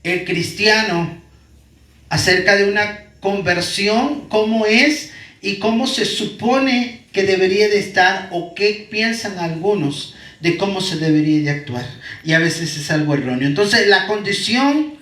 el cristiano acerca de una conversión, cómo es y cómo se supone que debería de estar o qué piensan algunos de cómo se debería de actuar. Y a veces es algo erróneo. Entonces, la condición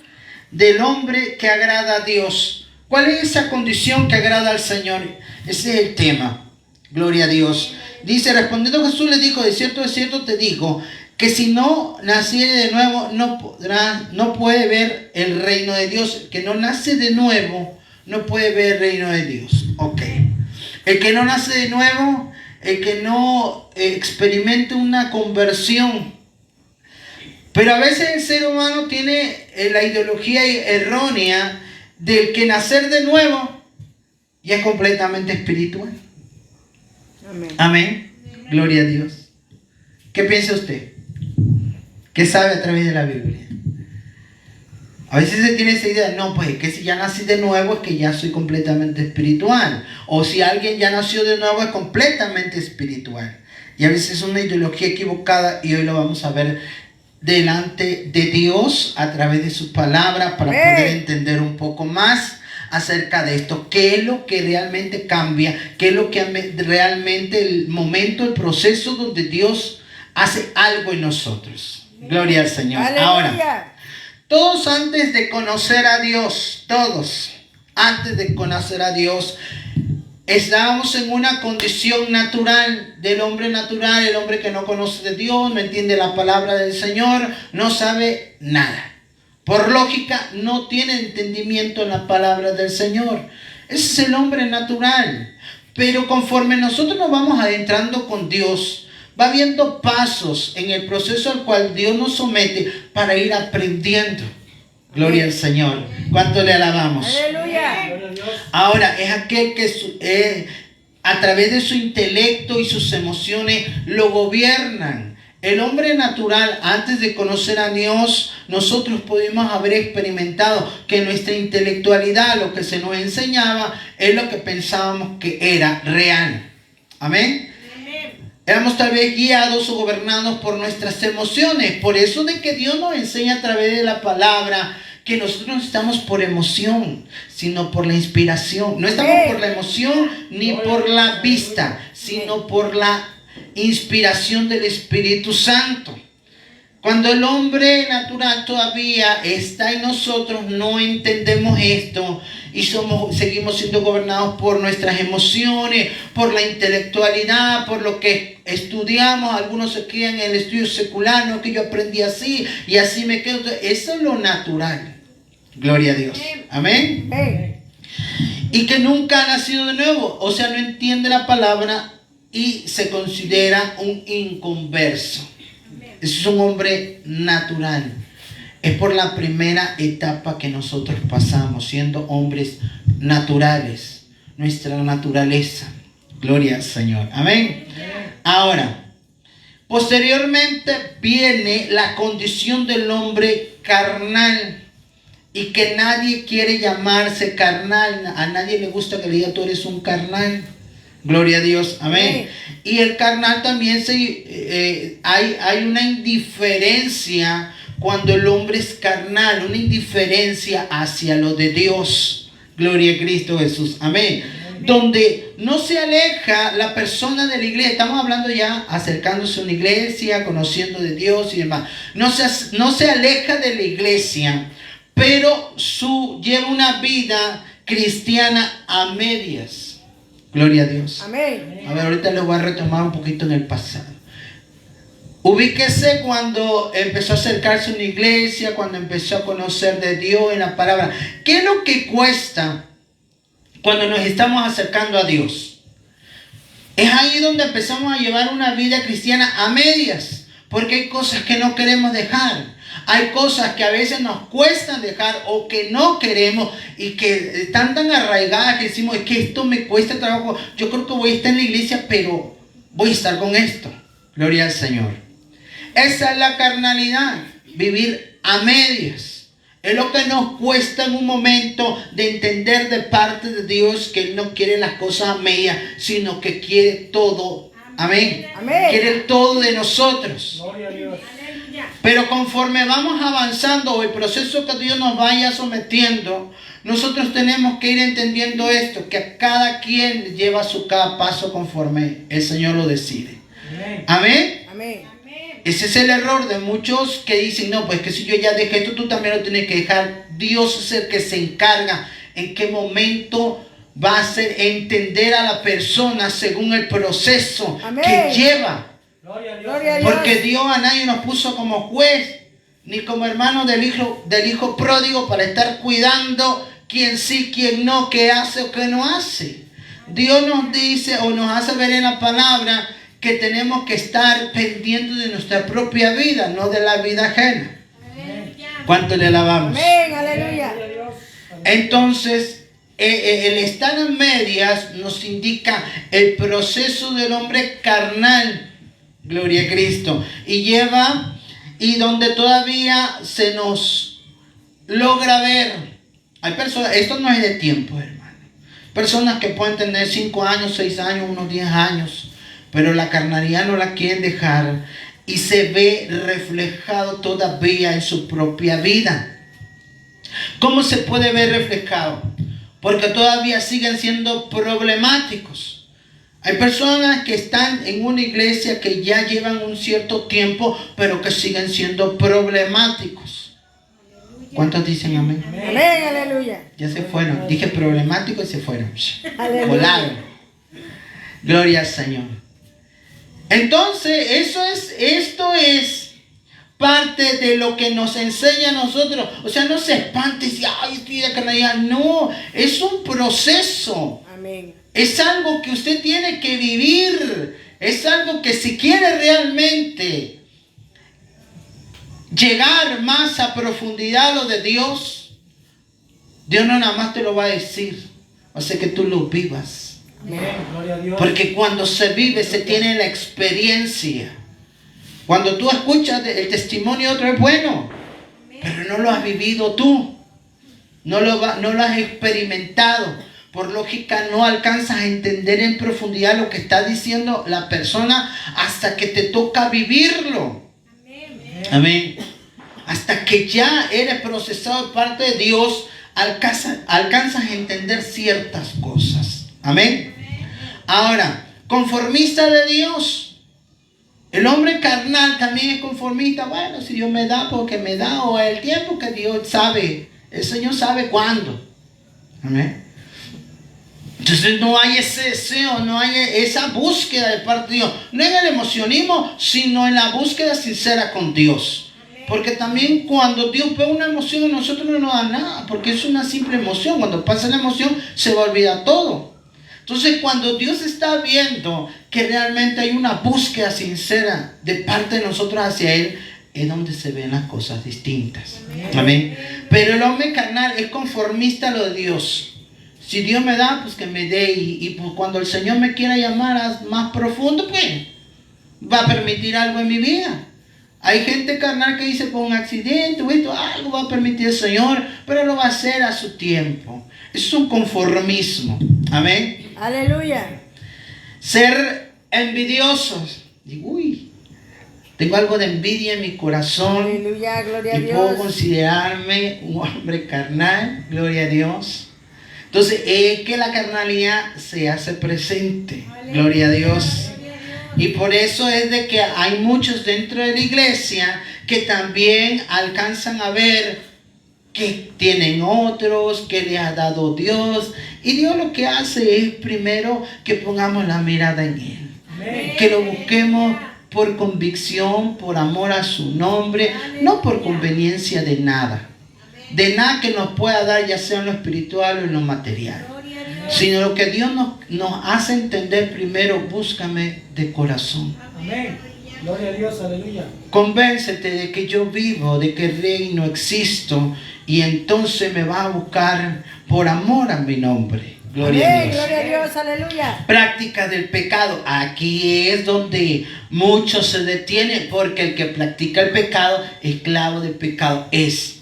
del hombre que agrada a Dios. ¿Cuál es esa condición que agrada al Señor? Ese es el tema. Gloria a Dios. Dice, respondiendo Jesús le dijo, de cierto te digo, que si no naciere de nuevo, no puede ver el reino de Dios. Que no nace de nuevo, no puede ver el reino de Dios. Ok. El que no nace de nuevo, el que no experimente una conversión. Pero a veces el ser humano tiene la ideología errónea del que nacer de nuevo ya es completamente espiritual. Amén. Amén. Gloria a Dios. ¿Qué piensa usted? ¿Qué sabe a través de la Biblia? A veces se tiene esa idea, no, pues es que si ya nací de nuevo es que ya soy completamente espiritual. O si alguien ya nació de nuevo es completamente espiritual. Y a veces es una ideología equivocada y hoy lo vamos a ver delante de Dios a través de su palabra para poder entender un poco más acerca de esto. ¿Qué es lo que realmente cambia? ¿Qué es lo que realmente el momento, el proceso donde Dios hace algo en nosotros? Gloria al Señor. ¡Aleluya! Ahora, todos antes de conocer a Dios, todos antes de conocer a Dios, estábamos en una condición natural del hombre natural, el hombre que no conoce de Dios, no entiende la palabra del Señor, no sabe nada. Por lógica, no tiene entendimiento en la palabra del Señor. Ese es el hombre natural. Pero conforme nosotros nos vamos adentrando con Dios, va habiendo pasos en el proceso al cual Dios nos somete para ir aprendiendo. Gloria al Señor. ¿Cuánto le alabamos? Aleluya. Ahora, es aquel que a través de su intelecto y sus emociones lo gobiernan. El hombre natural, antes de conocer a Dios, nosotros pudimos haber experimentado que nuestra intelectualidad, lo que se nos enseñaba, es lo que pensábamos que era real. Amén. Éramos tal vez guiados o gobernados por nuestras emociones. Por eso de que Dios nos enseña a través de la palabra que nosotros no estamos por emoción, sino por la inspiración. No estamos por la emoción ni por la vista, sino por la inspiración del Espíritu Santo. Cuando el hombre natural todavía está en nosotros, no entendemos esto y seguimos siendo gobernados por nuestras emociones, por la intelectualidad, por lo que estudiamos. Algunos se quedan en el estudio secular, no que yo aprendí así y así me quedo. Eso es lo natural. Gloria a Dios. Amén. Y que nunca ha nacido de nuevo, o sea, no entiende la palabra y se considera un inconverso. Ese es un hombre natural. Es por la primera etapa que nosotros pasamos, siendo hombres naturales. Nuestra naturaleza. Gloria al Señor. Amén. Ahora, posteriormente viene la condición del hombre carnal. Y que nadie quiere llamarse carnal. A nadie le gusta que le diga tú eres un carnal. Gloria a Dios. Amén. Y el carnal también hay una indiferencia cuando el hombre es carnal. Una indiferencia hacia lo de Dios. Gloria a Cristo Jesús. Amén. Donde no se aleja la persona de la iglesia. Estamos hablando ya acercándose a una iglesia, conociendo de Dios y demás. No se aleja de la iglesia, pero lleva una vida cristiana a medias. Gloria a Dios. Amén. A ver, ahorita les voy a retomar un poquito en el pasado. Ubíquese cuando empezó a acercarse a una iglesia, cuando empezó a conocer de Dios en la palabra. ¿Qué es lo que cuesta cuando nos estamos acercando a Dios? Es ahí donde empezamos a llevar una vida cristiana a medias, porque hay cosas que no queremos dejar. Hay cosas que a veces nos cuesta dejar o que no queremos y que están tan arraigadas que decimos, es que esto me cuesta trabajo. Yo creo que voy a estar en la iglesia, pero voy a estar con esto. Gloria al Señor. Esa es la carnalidad, vivir a medias. Es lo que nos cuesta en un momento de entender de parte de Dios que Él no quiere las cosas a medias, sino que quiere todo. Amén. Amén. Quiere todo de nosotros. Gloria a Dios. Pero conforme vamos avanzando o el proceso que Dios nos vaya sometiendo, nosotros tenemos que ir entendiendo esto, que cada quien lleva su cada paso conforme el Señor lo decide. Amén. Amén. Ese es el error de muchos que dicen, no, pues que si yo ya dejé esto, tú también lo tienes que dejar. Dios es el que se encarga en qué momento va a hacer entender a la persona según el proceso que lleva. Gloria a Dios. Porque Dios a nadie nos puso como juez, ni como hermano del hijo pródigo para estar cuidando quién sí, quién no, qué hace o qué no hace. Dios nos dice o nos hace ver en la palabra que tenemos que estar pendientes de nuestra propia vida, no de la vida ajena. ¿Cuánto le alabamos? Amén, aleluya. Entonces, el estar en medias nos indica el proceso del hombre carnal, gloria a Cristo, y donde todavía se nos logra ver. Hay personas, esto no es de tiempo, hermano. Personas que pueden tener 5 años, 6 años, unos 10 años, pero la carnalidad no la quieren dejar y se ve reflejado todavía en su propia vida. ¿Cómo se puede ver reflejado? Porque todavía siguen siendo problemáticos. Hay personas que están en una iglesia que ya llevan un cierto tiempo, pero que siguen siendo problemáticos. ¿Cuántos dicen amén? Amén, aleluya. Ya se fueron. Dije problemáticos y se fueron. Volaron. Gloria al Señor. Entonces, esto es parte de lo que nos enseña a nosotros. O sea, no se espante y ay, estoy de carnalidad. No, es un proceso. Amén. Es algo que usted tiene que vivir. Es algo que si quiere realmente llegar más a profundidad a lo de Dios, Dios no nada más te lo va a decir, va a hacer que tú lo vivas. Amén. Gloria a Dios. Porque cuando se vive se tiene la experiencia. Cuando tú escuchas el testimonio de otro es bueno, pero no lo has vivido tú, no lo has experimentado. Por lógica no alcanzas a entender en profundidad lo que está diciendo la persona hasta que te toca vivirlo. Amén. Hasta que ya eres procesado de parte de Dios, alcanzas a entender ciertas cosas. Amén. Ahora, conformista de Dios. El hombre carnal también es conformista. Bueno, si Dios me da, porque me da, o el tiempo que Dios sabe. El Señor sabe cuándo. Amén. Entonces no hay ese deseo, no hay esa búsqueda de parte de Dios. No en el emocionismo, sino en la búsqueda sincera con Dios. Porque también cuando Dios ve una emoción en nosotros no nos da nada, porque es una simple emoción. Cuando pasa la emoción se va a olvidar todo. Entonces cuando Dios está viendo que realmente hay una búsqueda sincera de parte de nosotros hacia Él, es donde se ven las cosas distintas. Amén. Pero el hombre carnal es conformista a lo de Dios. Si Dios me da, pues que me dé. Y pues cuando el Señor me quiera llamar a más profundo, pues va a permitir algo en mi vida. Hay gente carnal que dice, por un accidente o esto, algo va a permitir el Señor, pero lo va a hacer a su tiempo. Eso es un conformismo. Amén. Aleluya. Ser envidiosos. Digo, uy, tengo algo de envidia en mi corazón. Aleluya, gloria a Dios. Y puedo considerarme un hombre carnal. Gloria a Dios. Entonces, es que la carnalidad se hace presente. Aleluya. Gloria a Dios. Y por eso es de que hay muchos dentro de la iglesia que también alcanzan a ver que tienen otros, que les ha dado Dios. Y Dios lo que hace es primero que pongamos la mirada en Él. Amén. Que lo busquemos por convicción, por amor a su nombre, no por conveniencia de nada. De nada que nos pueda dar, ya sea en lo espiritual o en lo material. Sino lo que Dios nos hace entender primero, búscame de corazón. Amén. Gloria a Dios, aleluya. Convéncete de que yo vivo, de que el reino existo, y entonces me va a buscar por amor a mi nombre. Gloria a Dios. Gloria a Dios, aleluya. Práctica del pecado. Aquí es donde muchos se detienen, porque el que practica el pecado, esclavo del pecado es.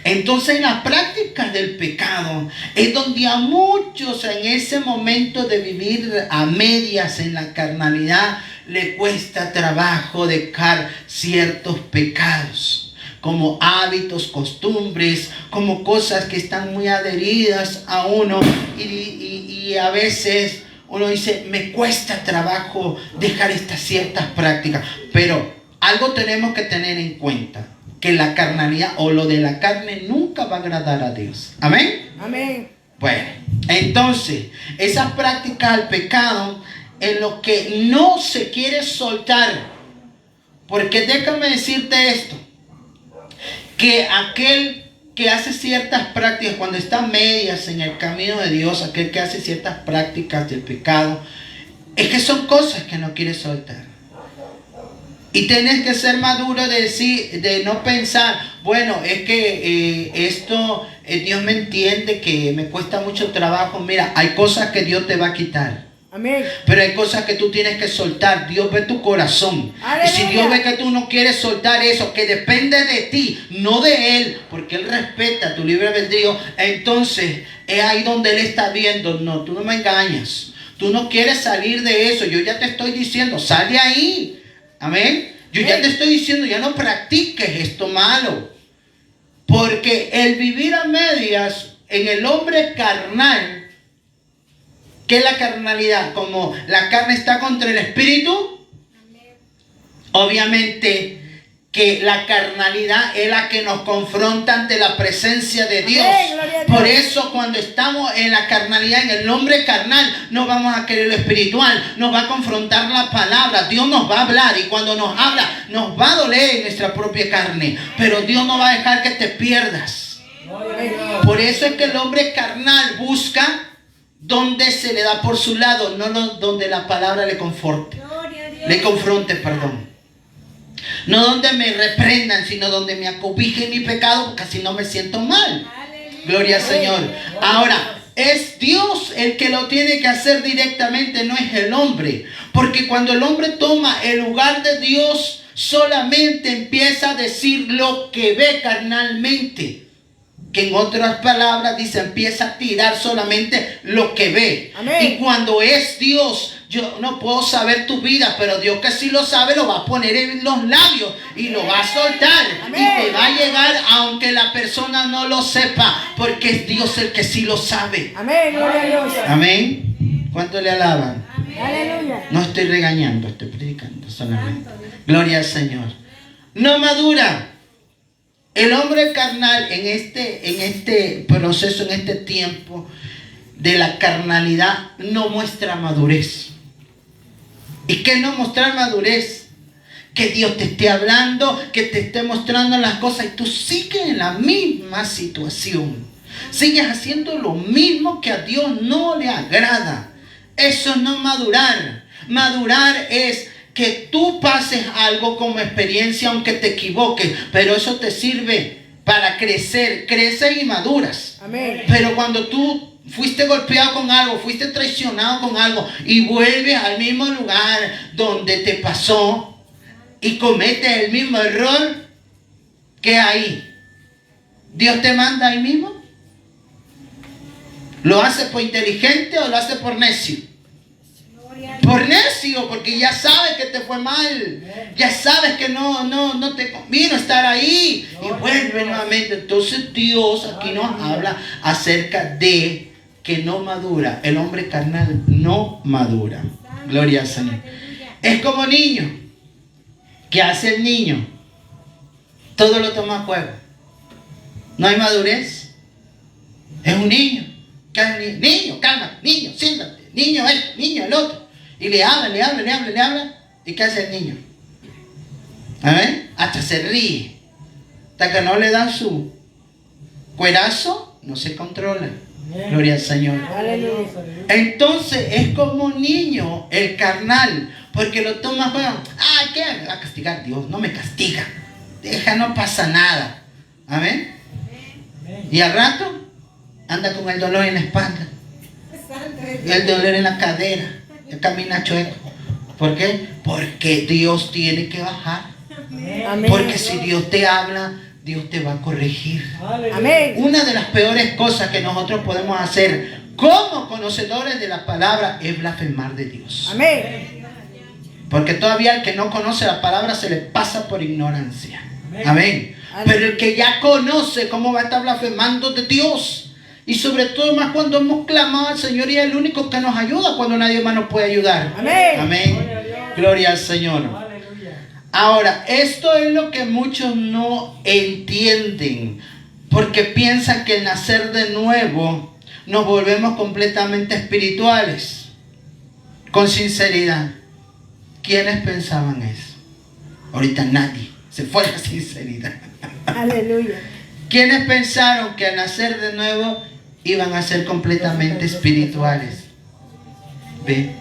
Entonces en la práctica del pecado es donde a muchos en ese momento de vivir a medias en la carnalidad le cuesta trabajo dejar ciertos pecados, como hábitos, costumbres, como cosas que están muy adheridas a uno y a veces uno dice, me cuesta trabajo dejar estas ciertas prácticas. Pero algo tenemos que tener en cuenta, que la carnalidad o lo de la carne nunca va a agradar a Dios. ¿Amén? Amén. Bueno, entonces, esas prácticas al pecado en lo que no se quiere soltar. Porque déjame decirte esto, que aquel que hace ciertas prácticas, cuando está a medias en el camino de Dios, aquel que hace ciertas prácticas del pecado, es que son cosas que no quiere soltar. Y tienes que ser maduro de decir, de no pensar, bueno, es que esto Dios me entiende que me cuesta mucho trabajo. Mira, hay cosas que Dios te va a quitar. Amén. Pero hay cosas que tú tienes que soltar. Dios ve tu corazón. Aleluya. Y si Dios ve que tú no quieres soltar eso, que depende de ti, no de Él, porque Él respeta tu libre albedrío, entonces es ahí donde Él está viendo, no, tú no me engañas. Tú no quieres salir de eso. Yo ya te estoy diciendo, sal de ahí. Amén. Yo ya te estoy diciendo, ya no practiques esto malo. Porque el vivir a medias en el hombre carnal, ¿qué es la carnalidad? Como la carne está contra el espíritu, obviamente que la carnalidad es la que nos confronta ante la presencia de Dios. Por eso cuando estamos en la carnalidad, en el hombre carnal, no vamos a querer lo espiritual, nos va a confrontar la palabra, Dios nos va a hablar y cuando nos habla, nos va a doler en nuestra propia carne, pero Dios no va a dejar que te pierdas. Por eso es que el hombre carnal busca donde se le da por su lado, no donde la palabra le confronte, perdón. No donde me reprendan, sino donde me acobije mi pecado, porque así no me siento mal. Gloria al Señor. Ahora, es Dios el que lo tiene que hacer directamente, no es el hombre. Porque cuando el hombre toma el lugar de Dios, solamente empieza a decir lo que ve carnalmente. Que en otras palabras dice, empieza a tirar solamente lo que ve. Amén. Y cuando es Dios, yo no puedo saber tu vida, pero Dios que sí lo sabe, lo va a poner en los labios y lo va a soltar. Amén. Y te va a llegar aunque la persona no lo sepa, porque es Dios el que sí lo sabe. Amén. Gloria a Dios. Amén. ¿Cuánto le alaban? Aleluya. No estoy regañando, estoy predicando solamente. Gloria al Señor. No madura. El hombre carnal en este proceso, en este tiempo de la carnalidad, no muestra madurez. ¿Y qué no mostrar madurez? Que Dios te esté hablando, que te esté mostrando las cosas y tú sigues en la misma situación. Sigues haciendo lo mismo que a Dios no le agrada. Eso no es madurar. Madurar es que tú pases algo como experiencia aunque te equivoques, pero eso te sirve para crecer, creces y maduras. Amén. Pero cuando tú fuiste golpeado con algo, fuiste traicionado con algo y vuelves al mismo lugar donde te pasó y cometes el mismo error, ¿qué hay? ¿Dios te manda ahí mismo? ¿Lo hace por inteligente o lo hace por necio? Por necio, porque ya sabes que te fue mal, ya sabes que no te convino estar ahí y vuelve nuevamente. Entonces Dios aquí nos habla acerca de que no madura, el hombre carnal no madura. Gloria al Señor. Es como niño. ¿Qué hace el niño? Todo lo toma a juego. No hay madurez. Es un niño. ¿Qué hace el niño? Niño, calma, niño, siéntate, niño esto, niño el otro. Y le habla. ¿Y qué hace el niño? ¿Amén? Hasta se ríe. Hasta que no le dan su cuerazo, no se controla. Gloria al Señor. Aleluya. Entonces es como niño el carnal, porque lo toma juego. Ah, ¿qué me va a castigar Dios? No me castiga. Deja, no pasa nada. Amén. Y al rato anda con el dolor en la espalda, y el dolor en la cadera. Camina chueco. ¿Por qué? Porque Dios tiene que bajar. Amén. Porque si Dios te habla, Dios te va a corregir. Amén. Una de las peores cosas que nosotros podemos hacer como conocedores de la palabra es blasfemar de Dios. Amén. Porque todavía el que no conoce la palabra se le pasa por ignorancia. Amén. Pero el que ya conoce, ¿cómo va a estar blasfemando de Dios? Y sobre todo más cuando hemos clamado al Señor y es el único que nos ayuda cuando nadie más nos puede ayudar. Amén. Amén. Gloria al Señor. Ahora, esto es lo que muchos no entienden, porque piensan que al nacer de nuevo nos volvemos completamente espirituales. Con sinceridad, ¿quiénes pensaban eso? Ahorita nadie. Se fue la sinceridad. Aleluya. ¿Quiénes pensaron que al nacer de nuevo iban a ser completamente espirituales? ¿Ve?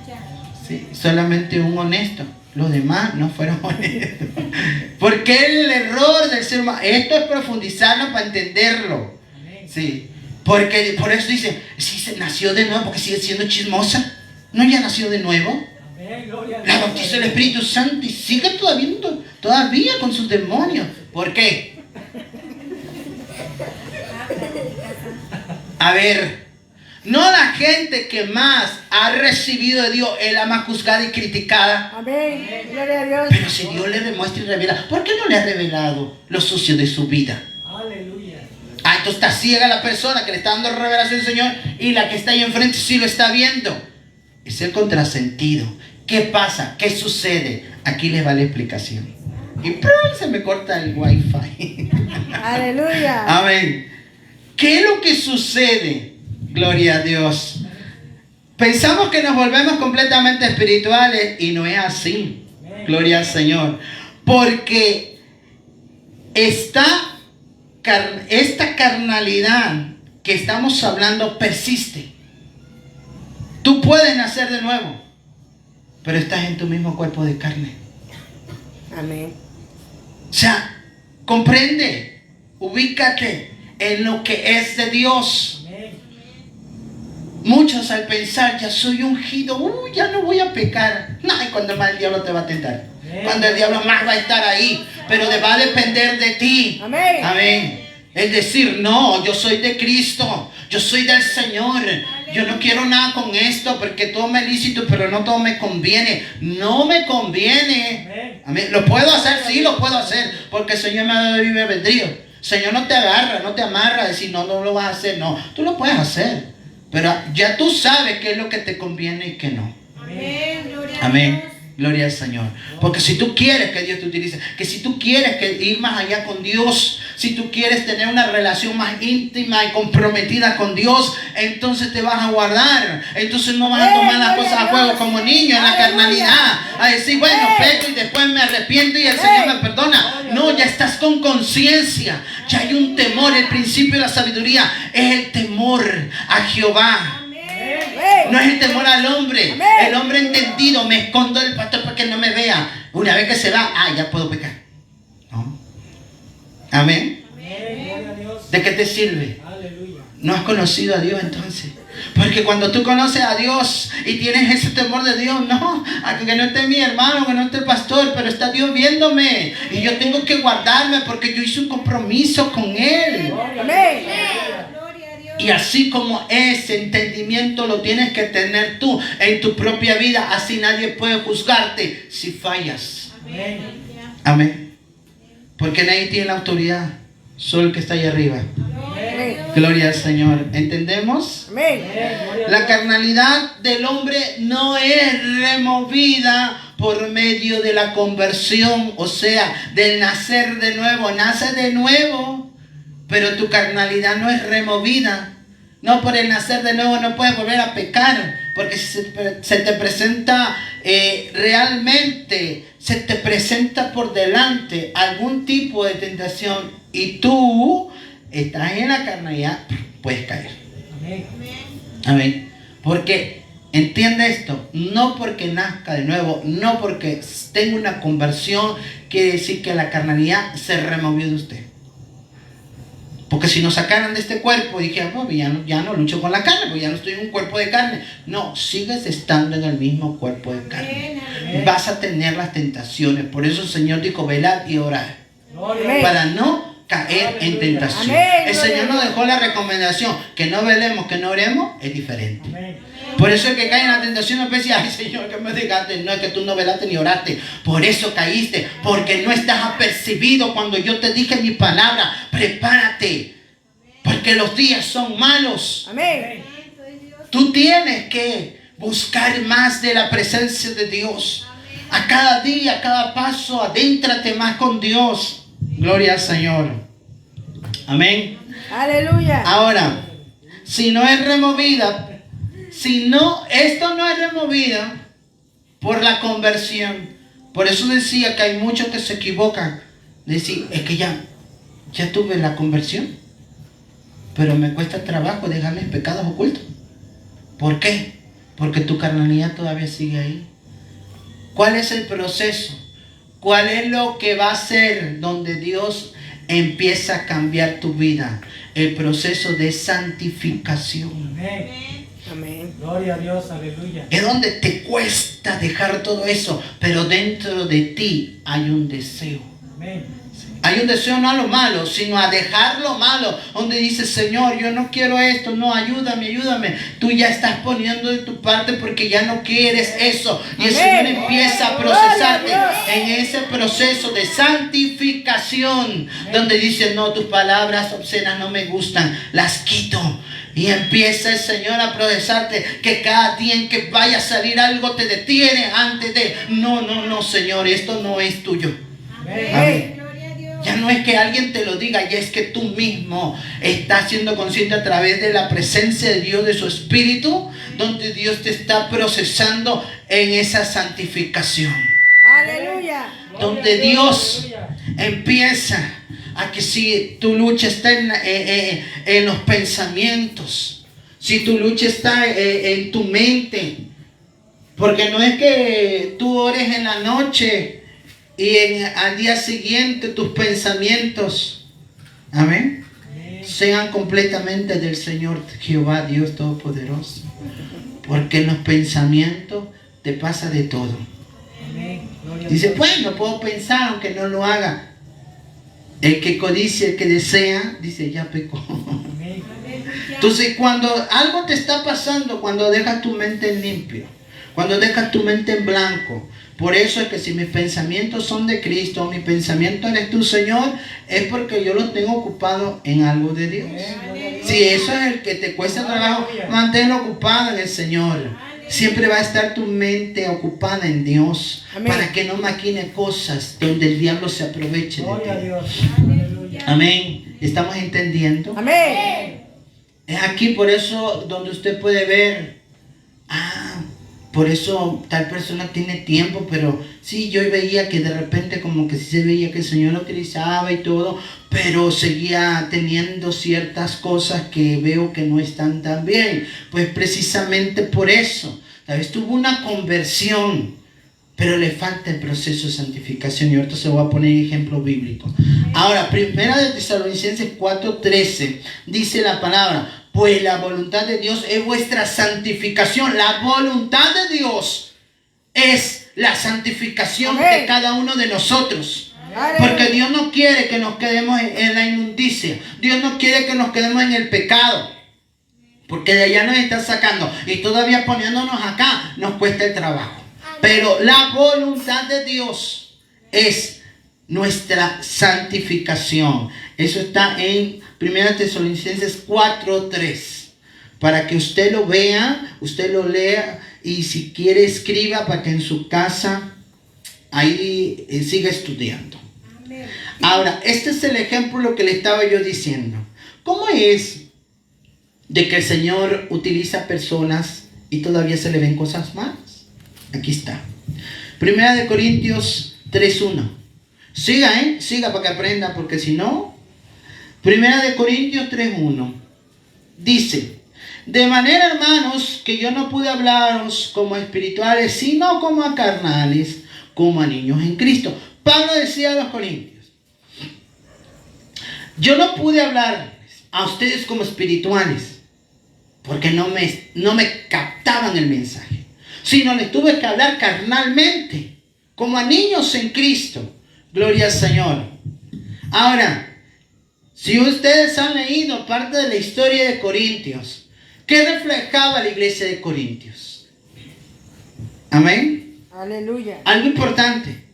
Sí, solamente un honesto. Los demás no fueron honestos. Porque el error del ser humano, esto es profundizarlo para entenderlo. Sí. Porque por eso dice, si se nació de nuevo, porque sigue siendo chismosa. ¿No ya nació de nuevo? La bautizó el Espíritu Santo y sigue todavía con sus demonios. ¿Por qué? A ver, no la gente que más ha recibido de Dios es la más juzgada y criticada. Amén. Gloria a Dios. Pero si Dios le demuestra y revela, ¿por qué no le ha revelado lo sucio de su vida? Aleluya. Ah, entonces está ciega la persona que le está dando revelación al Señor y la que está ahí enfrente sí lo está viendo. Es el contrasentido. ¿Qué pasa? ¿Qué sucede? Aquí les va la explicación. Y ¡prum! Se me corta el wifi. Aleluya. Amén. ¿Qué es lo que sucede? Gloria a Dios. Pensamos que nos volvemos completamente espirituales y no es así. Gloria al Señor. Porque esta carnalidad que estamos hablando persiste. Tú puedes nacer de nuevo, pero estás en tu mismo cuerpo de carne. Amén. O sea, comprende, ubícate en lo que es de Dios. Muchos al pensar, ya soy ungido, ya no voy a pecar. No, y cuando más el diablo te va a tentar. Cuando el diablo más va a estar ahí, pero va a depender de ti. Amén. Amén. Es decir, no, yo soy de Cristo, yo soy del Señor. Yo no quiero nada con esto porque todo me es lícito, pero no todo me conviene. No me conviene. Amén. ¿Lo puedo hacer? Sí, lo puedo hacer, porque el Señor me ha dado libre albedrío. El Señor no te agarra, no te amarra a decir no lo vas a hacer. No, tú lo puedes hacer, pero ya tú sabes qué es lo que te conviene y qué no. Amén. Gloria a Amén. Dios. Gloria al Señor. Porque si tú quieres que Dios te utilice, que si tú quieres ir más allá con Dios, si tú quieres tener una relación más íntima y comprometida con Dios, entonces te vas a guardar. Entonces no vas a tomar las cosas a juego como niño en la carnalidad. A decir, bueno, peco y después me arrepiento y el Señor me perdona. No, ya estás con conciencia. Ya hay un temor. El principio de la sabiduría es el temor a Jehová. No es el temor al hombre. Amén. El hombre entendido, me escondo del pastor para que no me vea. Una vez que se va, ya puedo pecar. ¿No? Amén. Gloria a Dios. ¿De qué te sirve? Aleluya. No has conocido a Dios entonces. Porque cuando tú conoces a Dios y tienes ese temor de Dios, no, que no esté mi hermano, que no esté el pastor, pero está Dios viéndome. Y yo tengo que guardarme porque yo hice un compromiso con Él. Amén. Gloria a Dios. Y así como ese entendimiento lo tienes que tener tú en tu propia vida, así nadie puede juzgarte si fallas. Amén. Amén. Porque nadie tiene la autoridad, solo el que está ahí arriba. Amén. Gloria al Señor. ¿Entendemos? Amén. La carnalidad del hombre no es removida por medio de la conversión, o sea, del nacer de nuevo. Nace de nuevo, pero tu carnalidad no es removida. No, por el nacer de nuevo no puedes volver a pecar, porque si se te presenta realmente, se te presenta por delante algún tipo de tentación y tú estás en la carnalidad, puedes caer. Amén. Amén. Porque entiende esto, no porque nazca de nuevo, no porque tenga una conversión, quiere decir que la carnalidad se removió de usted. Porque si nos sacaran de este cuerpo y dijeran, oh, ya no lucho con la carne, porque ya no estoy en un cuerpo de carne. No, sigues estando en el mismo cuerpo de carne. Amén. Vas a tener las tentaciones. Por eso el Señor dijo, velad y orad. Gloria a Amén. Para no caer en tentación. Amén. El Señor nos dejó la recomendación que no velemos, que no oremos, es diferente. Amén. Por eso el que cae en la tentación no piensa, ay Señor, que me dejaste. No, es que tú no velaste ni oraste. Por eso caíste, porque no estás apercibido cuando yo te dije mi palabra. Prepárate, porque los días son malos. Amén. Tú tienes que buscar más de la presencia de Dios. A cada día, a cada paso, adéntrate más con Dios. Gloria al Señor. Amén. Aleluya. Ahora, si no es removida, esto no es removida por la conversión. Por eso decía que hay muchos que se equivocan. Decir, es que ya tuve la conversión, pero me cuesta trabajo dejar mis pecados ocultos. ¿Por qué? Porque tu carnalidad todavía sigue ahí. ¿Cuál es el proceso? ¿Cuál es lo que va a ser donde Dios empieza a cambiar tu vida? El proceso de santificación. Amén. Amén. Gloria a Dios, aleluya. Es donde te cuesta dejar todo eso, pero dentro de ti hay un deseo. Amén. Hay un deseo no a lo malo, sino a dejar lo malo. Donde dices, Señor, yo no quiero esto, no, ayúdame, ayúdame. Tú ya estás poniendo de tu parte porque ya no quieres eso. Y el Señor empieza a procesarte en ese proceso de santificación. Donde dice, no, tus palabras obscenas no me gustan, las quito. Y empieza el Señor a procesarte, que cada día en que vaya a salir algo te detiene antes de, no, Señor, esto no es tuyo. Amén. Ya no es que alguien te lo diga, ya es que tú mismo estás siendo consciente a través de la presencia de Dios, de su Espíritu, donde Dios te está procesando en esa santificación. Aleluya. Donde Dios empieza a que si tu lucha está en los pensamientos, si tu lucha está en tu mente, porque no es que tú ores en la noche y al día siguiente tus pensamientos, amén, sean completamente del Señor Jehová Dios Todopoderoso. Porque en los pensamientos te pasa de todo. Dice, bueno, puedo pensar aunque no lo haga. El que codicia, el que desea, dice, ya pecó. Entonces, cuando algo te está pasando, cuando dejas tu mente en limpio, cuando dejas tu mente en blanco, por eso es que si mis pensamientos son de Cristo, mi pensamiento eres tú, Señor, es porque yo los tengo ocupado en algo de Dios. Si eso es el que te cuesta trabajo, manténlo ocupado en el Señor. Siempre va a estar tu mente ocupada en Dios. Amén. Para que no maquine cosas donde el diablo se aproveche de ti. Amén. ¿Estamos entendiendo? Amén. Es aquí por eso donde usted puede ver, por eso tal persona tiene tiempo, pero sí, yo veía que de repente como que sí se veía que el Señor lo utilizaba y todo, pero seguía teniendo ciertas cosas que veo que no están tan bien. Pues precisamente por eso, tal vez tuvo una conversión, pero le falta el proceso de santificación. Y ahorita se voy a poner ejemplo bíblico. Ahora, primera de Tesalonicenses 4:13, dice la palabra, pues la voluntad de Dios es vuestra santificación. La voluntad de Dios es la santificación de cada uno de nosotros. Porque Dios no quiere que nos quedemos en la inmundicia. Dios no quiere que nos quedemos en el pecado. Porque de allá nos está sacando. Y todavía poniéndonos acá nos cuesta el trabajo. Pero la voluntad de Dios es nuestra santificación. Eso está en 1 Tesalonicenses 4:3. Para que usted lo vea, usted lo lea. Y si quiere escriba para que en su casa ahí siga estudiando. Ahora, este es el ejemplo que le estaba yo diciendo. ¿Cómo es de que el Señor utiliza personas y todavía se le ven cosas malas? Aquí está. 1 Corintios 3:1. Siga para que aprenda, porque si no. 1 Corintios 3:1. Dice, de manera, hermanos, que yo no pude hablaros como a espirituales, sino como a carnales, como a niños en Cristo. Pablo decía a los corintios, yo no pude hablarles a ustedes como espirituales, porque no me captaban el mensaje, sino les tuve que hablar carnalmente, como a niños en Cristo. Gloria al Señor. Ahora, Si ustedes han leído parte de la historia de Corintios, ¿qué reflejaba la iglesia de Corintios? Amén. Aleluya. Algo importante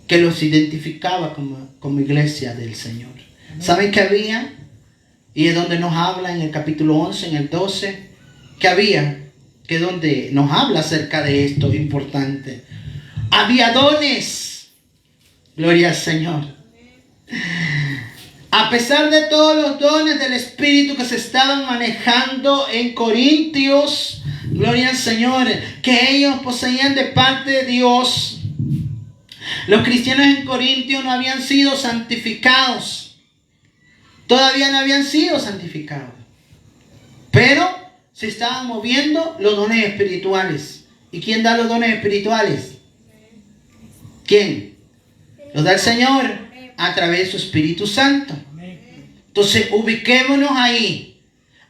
que los identificaba como iglesia del Señor. ¿Saben qué había? Y es donde nos habla en el capítulo 11, en el 12, que había, que es donde nos habla acerca de esto importante. Había dones. Gloria al Señor. A pesar de todos los dones del Espíritu que se estaban manejando en Corintios, gloria al Señor, que ellos poseían de parte de Dios, los cristianos en Corintios no habían sido santificados. Todavía no habían sido santificados. Pero se estaban moviendo los dones espirituales. ¿Y quién da los dones espirituales? ¿Quién? Los da el Señor a través de su Espíritu Santo. Entonces ubiquémonos ahí.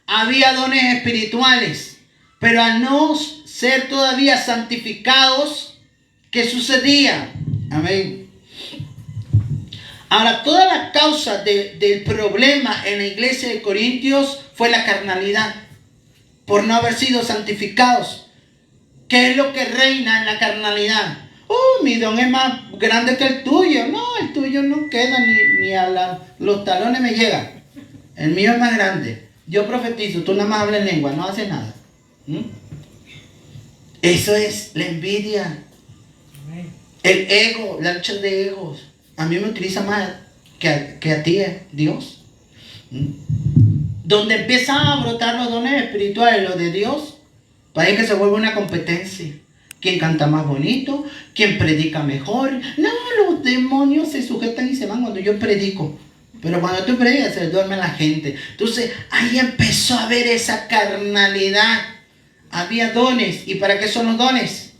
Había dones espirituales, pero al no ser todavía santificados, ¿qué sucedía? Amén. Ahora, toda la causa del problema en la iglesia de Corintios fue la carnalidad, por no haber sido santificados. ¿Qué es lo que reina en la carnalidad? Mi don es más grande que el tuyo. No, el tuyo no queda ni a los talones me llega. El mío es más grande. Yo profetizo, tú nada más hablas en lengua, no haces nada. Eso es la envidia. El ego, la lucha de egos. A mí me utiliza más que a ti, Dios. Donde empiezan a brotar los dones espirituales, los de Dios, parece que se vuelve una competencia. ¿Quién canta más bonito? ¿Quién predica mejor? No, los demonios se sujetan y se van cuando yo predico. Pero cuando tú predicas se duerme la gente. Entonces ahí empezó a haber esa carnalidad. Había dones. ¿Y para qué son los dones?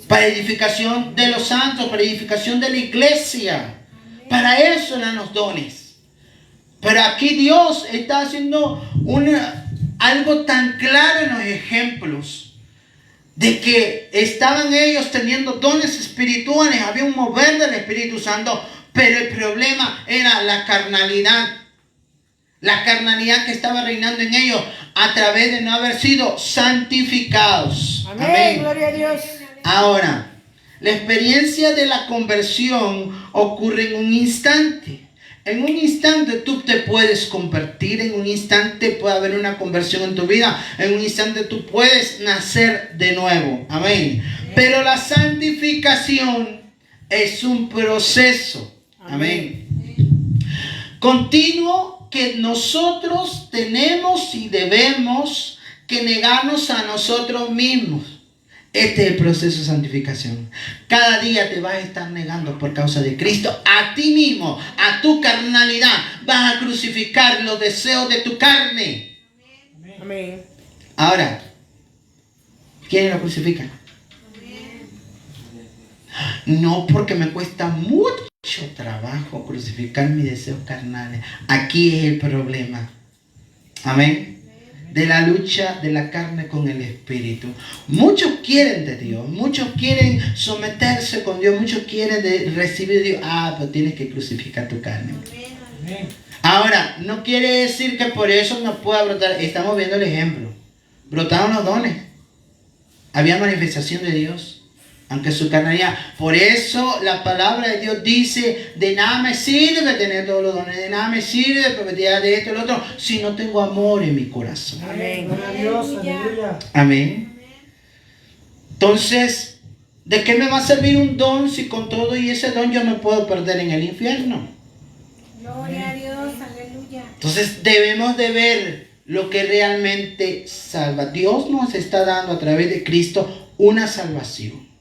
Para edificación de los santos, para edificación de la iglesia. Para eso eran los dones. Pero aquí Dios está haciendo algo tan claro en los ejemplos. De que estaban ellos teniendo dones espirituales, había un mover del Espíritu Santo, pero el problema era la carnalidad. La carnalidad que estaba reinando en ellos a través de no haber sido santificados. Amén. Amén. Gloria a Dios. Ahora, la experiencia de la conversión ocurre en un instante. En un instante tú te puedes convertir, en un instante puede haber una conversión en tu vida, en un instante tú puedes nacer de nuevo. Amén. Pero la santificación es un proceso. Amén. Continuo que nosotros tenemos y debemos que negarnos a nosotros mismos. Este es el proceso de santificación. Cada día te vas a estar negando por causa de Cristo a ti mismo, a tu carnalidad. Vas a crucificar los deseos de tu carne. Amén. Ahora, ¿quiénes lo crucifican? No, porque me cuesta mucho trabajo crucificar mis deseos carnales. Aquí es el problema. Amén. De la lucha de la carne con el espíritu. Muchos quieren de Dios, muchos quieren someterse con Dios, muchos quieren recibir de Dios. Pero tienes que crucificar tu carne. Amén. Ahora, no quiere decir que por eso no pueda brotar. Estamos viendo el ejemplo. Brotaron los dones. Había manifestación de Dios. Aunque su carnalidad. Por eso la palabra de Dios dice: de nada me sirve tener todos los dones, de nada me sirve profetizar de esto y lo otro, si no tengo amor en mi corazón. Amén. Gloria a Dios. Aleluya. Amén. Entonces, ¿de qué me va a servir un don si con todo y ese don yo me puedo perder en el infierno? Gloria a Dios. Aleluya. Entonces debemos de ver lo que realmente salva. Dios nos está dando a través de Cristo una salvación.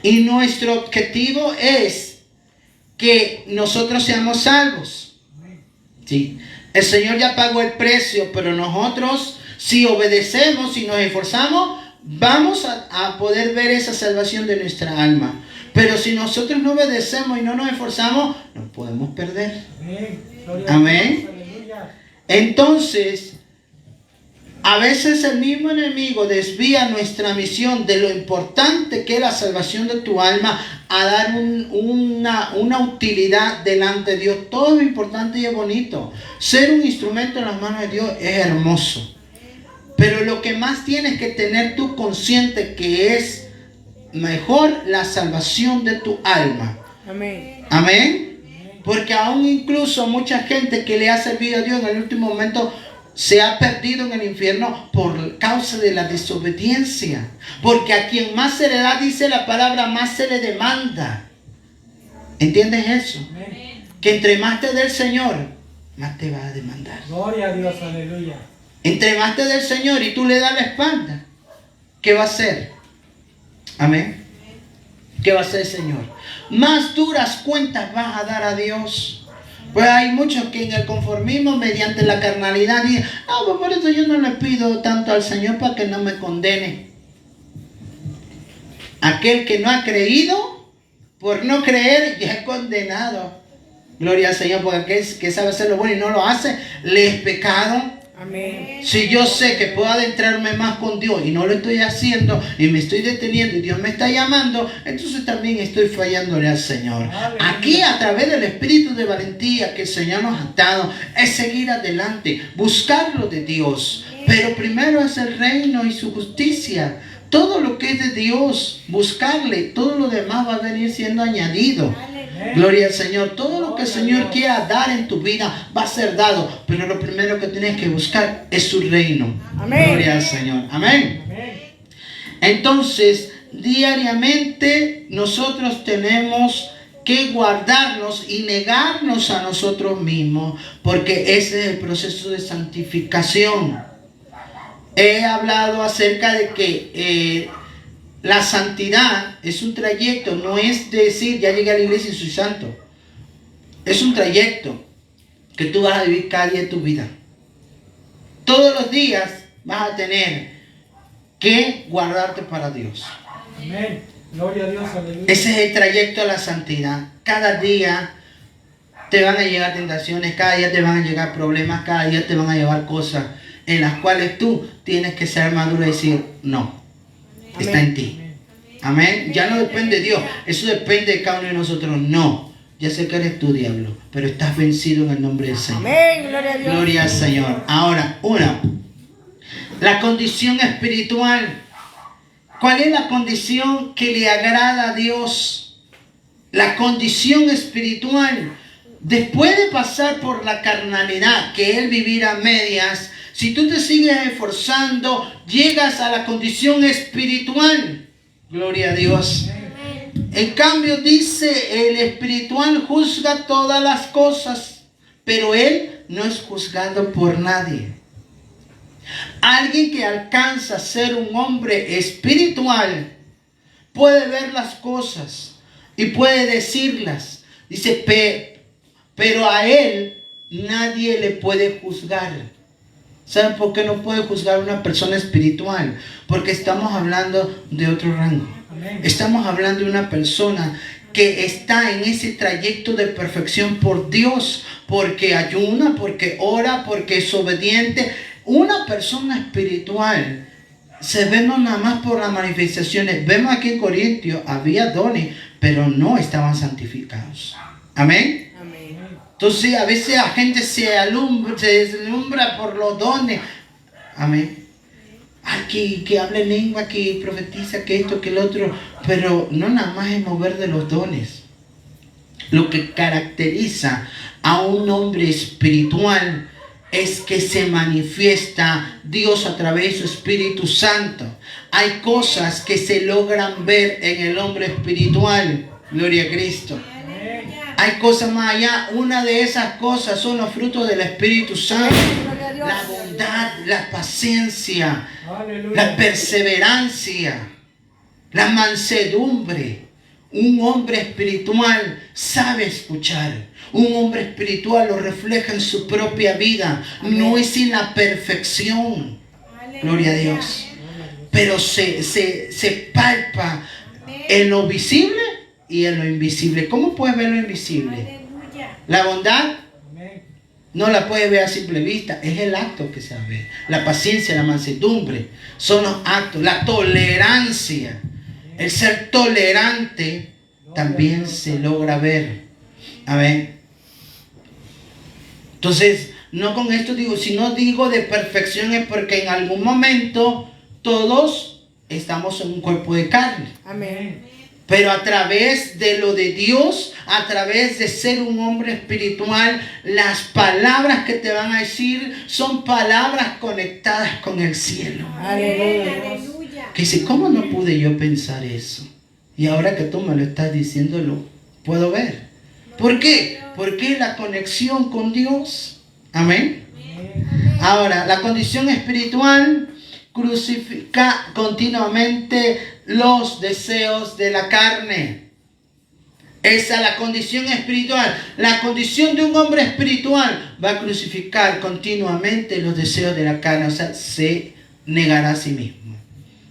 Y nuestro objetivo es que nosotros seamos salvos. Sí. El Señor ya pagó el precio, pero nosotros, si obedecemos, si nos esforzamos, vamos a poder ver esa salvación de nuestra alma. Pero si nosotros no obedecemos y no nos esforzamos, nos podemos perder. Amén. Gloria a Amén. Dios. Aleluya. Entonces, A veces el mismo enemigo desvía nuestra misión de lo importante que es la salvación de tu alma a dar una utilidad delante de Dios. Todo es importante y es bonito. Ser un instrumento en las manos de Dios es hermoso. Pero lo que más tienes que tener tú consciente que es mejor la salvación de tu alma. Amén. Amén. Porque aún incluso mucha gente que le ha servido a Dios en el último momento se ha perdido en el infierno por causa de la desobediencia. Porque a quien más se le da, dice la palabra, más se le demanda. ¿Entiendes eso? Amén. Que entre más te dé el Señor, más te va a demandar. Gloria a Dios, aleluya. Entre más te dé el Señor y tú le das la espalda, ¿qué va a hacer? Amén. ¿Qué va a hacer el Señor? Más duras cuentas vas a dar a Dios. Pues hay muchos que en el conformismo mediante la carnalidad dicen, no, pues por eso yo no le pido tanto al Señor para que no me condene. Aquel que no ha creído, por no creer, ya es condenado. Gloria al Señor, porque aquel que sabe hacer lo bueno y no lo hace, le es pecado. Amén. Si yo sé que puedo adentrarme más con Dios y no lo estoy haciendo y me estoy deteniendo y Dios me está llamando, entonces también estoy fallándole al Señor. Aquí, a través del espíritu de valentía que el Señor nos ha dado, es seguir adelante, buscar lo de Dios. Pero primero es el reino y su justicia. Todo lo que es de Dios, buscarle, todo lo demás va a venir siendo añadido. Gloria al Señor. Todo lo que el Señor quiera dar en tu vida va a ser dado. Pero lo primero que tienes que buscar es su reino. Amén. Gloria al Señor. Amén. Amén. Entonces, diariamente nosotros tenemos que guardarnos y negarnos a nosotros mismos. Porque ese es el proceso de santificación. He hablado acerca de que la santidad es un trayecto, no es decir, ya llegué a la iglesia y soy santo. Es un trayecto que tú vas a vivir cada día de tu vida. Todos los días vas a tener que guardarte para Dios. Amén. Gloria a Dios, aleluya. Ese es el trayecto a la santidad. Cada día te van a llegar tentaciones, cada día te van a llegar problemas, cada día te van a llevar cosas en las cuales tú tienes que ser maduro y decir, no, está en ti. Amén. Ya no depende de Dios, eso depende de cada uno de nosotros. No, ya sé que eres tú, diablo, pero estás vencido en el nombre del Señor. Amén. Gloria a Dios. Gloria al Señor. Ahora, la condición espiritual. ¿Cuál es la condición que le agrada a Dios? La condición espiritual. Después de pasar por la carnalidad, que Él vivir a medias, si tú te sigues esforzando, llegas a la condición espiritual. Gloria a Dios. En cambio dice, el espiritual juzga todas las cosas, pero Él no es juzgado por nadie. Alguien que alcanza a ser un hombre espiritual puede ver las cosas y puede decirlas. Dice, pero a él nadie le puede juzgar. ¿Saben por qué no puede juzgar a una persona espiritual? Porque estamos hablando de otro rango. Estamos hablando de una persona que está en ese trayecto de perfección por Dios, porque ayuna, porque ora, porque es obediente. Una persona espiritual se ve no nada más por las manifestaciones. Vemos aquí en Corintios, había dones, pero no estaban santificados. Amén. Amén. Entonces a veces la gente se deslumbra por los dones. Amén. Aquí que hable lengua, que profetiza, que esto, que el otro. Pero no nada más es mover de los dones. Lo que caracteriza a un hombre espiritual es que se manifiesta Dios a través de su Espíritu Santo. Hay cosas que se logran ver en el hombre espiritual. Gloria a Cristo. Hay cosas más allá. Una de esas cosas son los frutos del Espíritu Santo. La bondad, la paciencia, la perseverancia, la mansedumbre. Un hombre espiritual sabe escuchar. Un hombre espiritual lo refleja en su propia vida. No es en la perfección. Gloria a Dios. Pero se palpa en lo visible y en lo invisible. ¿Cómo puedes ver lo invisible? La bondad, No la puede ver a simple vista, es el acto que se ve. La paciencia, la mansedumbre, son los actos. La tolerancia, el ser tolerante, también se logra ver. Amén. Entonces, no con esto digo, si no digo de perfección es porque en algún momento todos estamos en un cuerpo de carne. Amén. Pero a través de lo de Dios, a través de ser un hombre espiritual, las palabras que te van a decir son palabras conectadas con el cielo. Aleluya. Aleluya. Que dice, ¿cómo no pude yo pensar eso? Y ahora que tú me lo estás diciendo, lo puedo ver. ¿Por qué? Porque la conexión con Dios. Amén. Ahora, la condición espiritual crucifica continuamente los deseos de la carne. Esa es la condición espiritual. La condición de un hombre espiritual va a crucificar continuamente los deseos de la carne. O sea, se negará a sí mismo.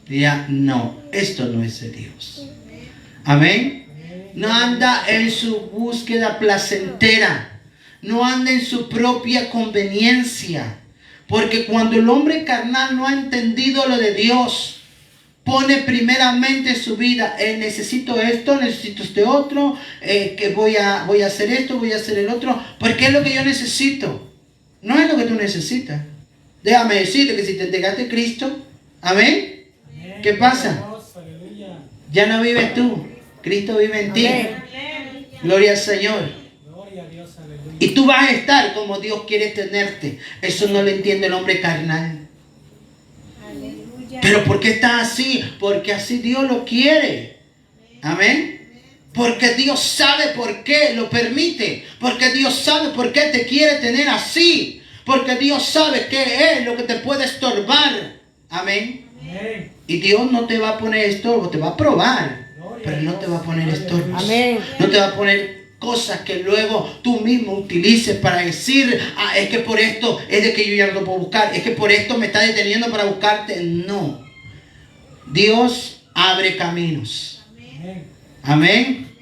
Dirá, no, esto no es de Dios. Amén. No anda en su búsqueda placentera. No anda en su propia conveniencia. Porque cuando el hombre carnal no ha entendido lo de Dios, pone primeramente su vida, necesito esto, necesito este otro, que voy a hacer esto, voy a hacer el otro, porque es lo que yo necesito. No es lo que tú necesitas. Déjame decirte que si te entregaste a Cristo, amén, ¿qué pasa? Ya no vives tú, Cristo vive en ti. Gloria al Señor. Gloria a Dios, aleluya. Y tú vas a estar como Dios quiere tenerte. Eso no lo entiende el hombre carnal. Aleluya. Pero ¿por qué está así? Porque así Dios lo quiere. Amén. Porque Dios sabe por qué lo permite. Porque Dios sabe por qué te quiere tener así. Porque Dios sabe qué es lo que te puede estorbar. Amén. Amén. Y Dios no te va a poner estorbo, te va a probar. Gloria Pero a no Dios. te va a poner estorbos. Amén. No te va a poner cosas que luego tú mismo utilices para decir, es que por esto es de que yo ya no lo puedo buscar, es que por esto me está deteniendo para buscarte. No. Dios abre caminos. Amén. Amén.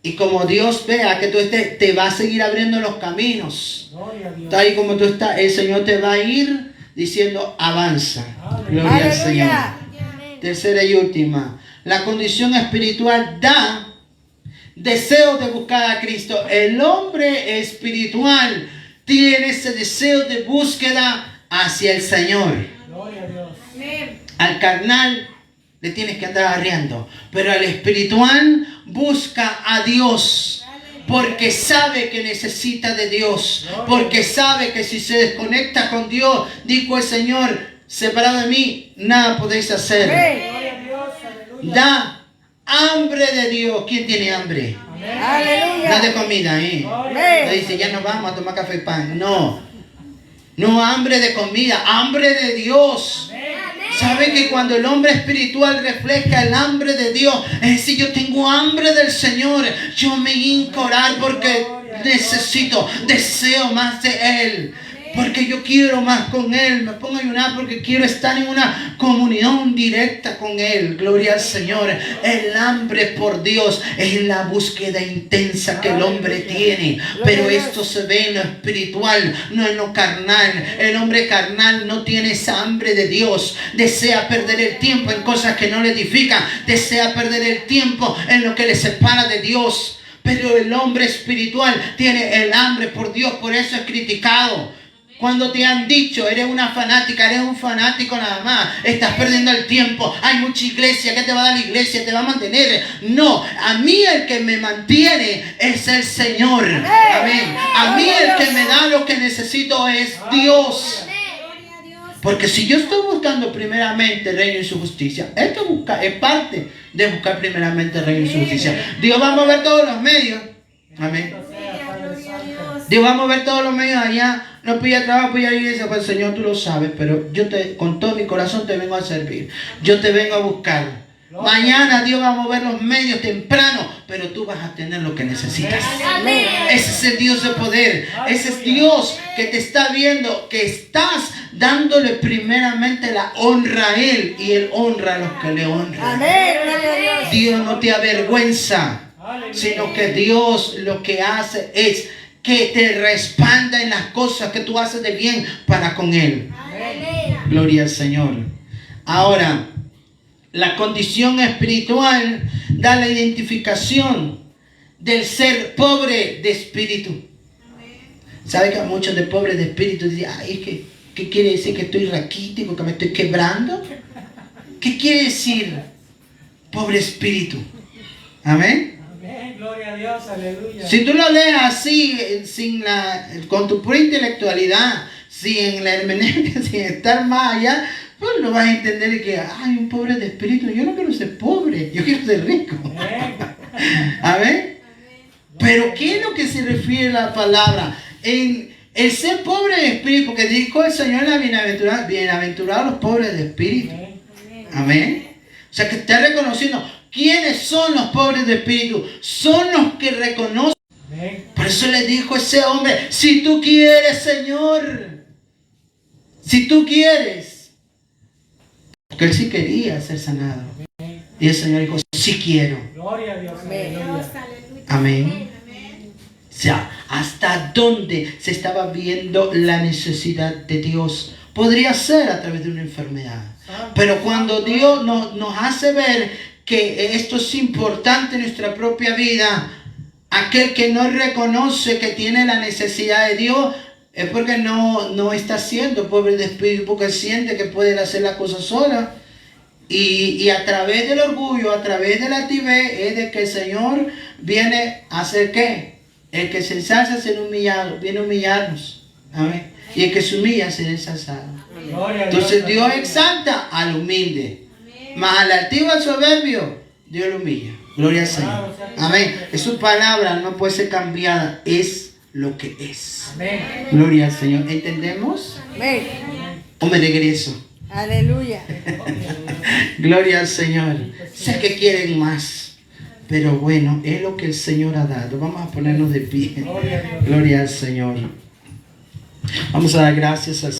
Y como Dios vea que tú te va a seguir abriendo los caminos. Gloria a Dios. Tal y como tú estás, el Señor te va a ir diciendo, avanza. Gloria al Señor. Aleluya. Tercera y última. La condición espiritual da deseo de buscar a Cristo. El hombre espiritual tiene ese deseo de búsqueda hacia el Señor. Gloria a Dios. Amén. Al carnal le tienes que andar arreando, pero al espiritual busca a Dios. Porque sabe que necesita de Dios. Porque sabe que si se desconecta con Dios, dijo el Señor, separado de mí, nada podéis hacer. Gloria a Dios, aleluya. Da hambre de Dios. ¿Quién tiene hambre? Amén. Aleluya. No de comida, ¿eh? Gloria a No dice, ya nos vamos a tomar café y pan. No. No hambre de comida, hambre de Dios. ¿Sabe que cuando el hombre espiritual refleja el hambre de Dios, es decir, yo tengo hambre del Señor, yo me hinco a orar porque necesito, deseo más de Él? Porque yo quiero más con Él. Me pongo a ayunar porque quiero estar en una comunión directa con Él. Gloria al Señor. El hambre por Dios es la búsqueda intensa que el hombre tiene. Pero esto se ve en lo espiritual, no en lo carnal. El hombre carnal no tiene esa hambre de Dios. Desea perder el tiempo en cosas que no le edifican. Desea perder el tiempo en lo que le separa de Dios. Pero el hombre espiritual tiene el hambre por Dios. Por eso es criticado. Cuando te han dicho, eres una fanática, eres un fanático nada más, estás perdiendo el tiempo, hay mucha iglesia, ¿qué te va a dar la iglesia? ¿Te va a mantener? No, a mí el que me mantiene es el Señor. Amén. A mí el que me da lo que necesito es Dios. Gloria a Dios. Porque si yo estoy buscando primeramente el reino y su justicia, esto es parte de buscar primeramente el reino y su justicia. Dios va a mover todos los medios. Amén. Gloria a Dios. Dios va a mover todos los medios allá. No pilla trabajo, pilla iglesia, pues Señor, tú lo sabes, pero yo con todo mi corazón te vengo a servir. Yo te vengo a buscar. Mañana Dios va a mover los medios temprano, pero tú vas a tener lo que necesitas. Amén. Ese es el Dios de poder. Ese es Dios que te está viendo, que estás dándole primeramente la honra a Él y Él honra a los que le honran. Amén. Gloria a Dios. Dios no te avergüenza, Aleluya. sino que Dios lo que hace es que te respalda en las cosas que tú haces de bien para con Él. Aleluya. Gloria al Señor. Ahora, la condición espiritual da la identificación del ser pobre de espíritu. ¿Sabe que muchos de pobres de espíritu dicen, ay, ¿qué quiere decir? ¿Que estoy raquítico? ¿Que me estoy quebrando? ¿Qué quiere decir pobre espíritu? Amén. Amén. Gloria a Dios. Aleluya. Si tú lo lees así, con tu pura intelectualidad, sin la hermenéutica, sin estar más allá, pues no vas a entender que hay un pobre de espíritu. Yo no quiero ser pobre, yo quiero ser rico. Amén. Amén. Pero ¿qué es lo que se refiere a la palabra? En el ser pobre de espíritu, porque dijo el Señor en la bienaventurada, bienaventurados los pobres de espíritu. Amén. Amén. O sea que está reconociendo quiénes son los pobres de espíritu. Son los que reconocen. Amén. Por eso le dijo ese hombre, si tú quieres, Señor, si tú quieres. Porque él sí quería ser sanado. Y el Señor dijo, sí quiero. Gloria a Dios. Amén. Dios, Aleluya. aleluya. Amén. Amén. O sea, hasta dónde se estaba viendo la necesidad de Dios. Podría ser a través de una enfermedad. Pero cuando Dios nos hace ver que esto es importante en nuestra propia vida, aquel que no reconoce que tiene la necesidad de Dios es porque no está siendo pobre de espíritu, porque siente que puede hacer las cosas sola. Y a través del orgullo, a través de la altivez, es de que el Señor viene a hacer ¿qué? El que se ensalza será humillado, viene a humillarnos. Amén. Y el que se humilla será ensalzado. Gloria a Dios. Entonces Dios Aleluya. exalta al humilde, mas al altivo, al soberbio, Dios lo humilla. Gloria al Señor. Amén. Es su palabra, no puede ser cambiada, es lo que es. Amén. Gloria al Señor. ¿Entendemos? Amén. ¿O me regreso? Aleluya. Gloria al Señor. Sé que quieren más, pero bueno, es lo que el Señor ha dado. Vamos a ponernos de pie. Gloria a Dios. Gloria al Señor. Vamos a dar gracias al Señor.